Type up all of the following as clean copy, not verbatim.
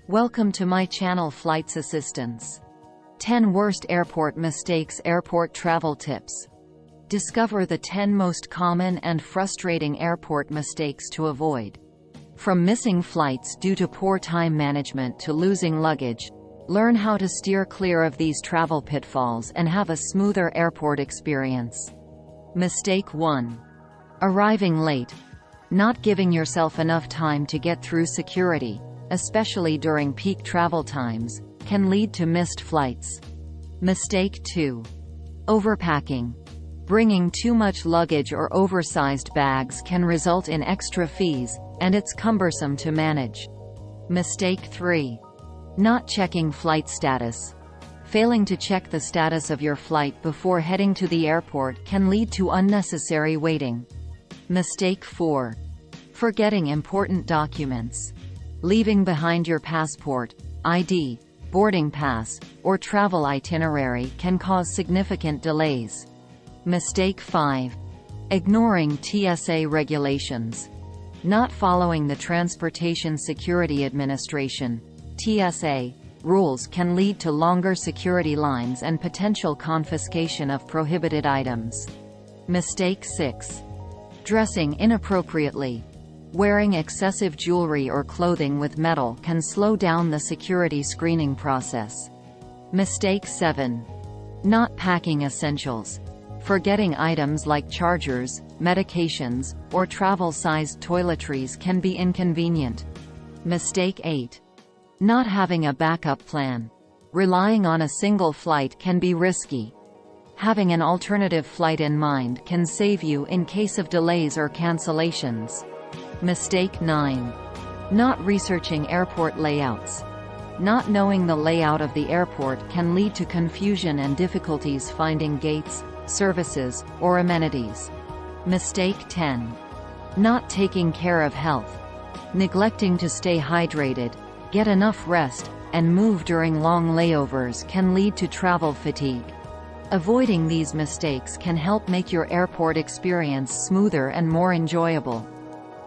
Welcome to my channel Flights Assistance. 10 Worst Airport Mistakes. Airport Travel Tips. Discover the 10 most common and frustrating airport mistakes to avoid. From missing flights due to poor time management to losing luggage, learn how to steer clear of these travel pitfalls and have a smoother airport experience. Mistake 1. Arriving late. Not giving yourself enough time to get through security, especially during peak travel times, can lead to missed flights. Mistake 2. Overpacking. Bringing too much luggage or oversized bags can result in extra fees, and it's cumbersome to manage. Mistake 3. Not checking flight status. Failing to check the status of your flight before heading to the airport can lead to unnecessary waiting. Mistake 4. Forgetting important documents. Leaving behind your passport, ID, boarding pass, or travel itinerary can cause significant delays. Mistake 5. Ignoring TSA regulations. Not following the Transportation Security Administration (TSA) rules can lead to longer security lines and potential confiscation of prohibited items. Mistake 6. Dressing inappropriately. Wearing excessive jewelry or clothing with metal can slow down the security screening process. Mistake 7. Not packing essentials. Forgetting items like chargers, medications, or travel-sized toiletries can be inconvenient. Mistake 8. Not having a backup plan. Relying on a single flight can be risky. Having an alternative flight in mind can save you in case of delays or cancellations. Mistake 9. Not researching airport layouts. Not knowing the layout of the airport can lead to confusion and difficulties finding gates, services, or amenities. Mistake 10. Not taking care of health. Neglecting to stay hydrated, get enough rest, and move during long layovers can lead to travel fatigue. Avoiding these mistakes can help make your airport experience smoother and more enjoyable.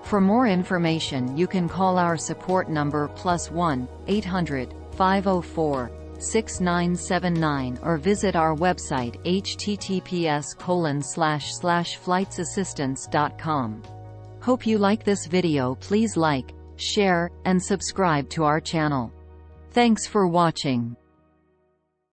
For more information, you can call our support number +1 800 504 6979 or visit our website https://flightsassistance.com. Hope you like this video. Please like, share, and subscribe to our channel. Thanks for watching.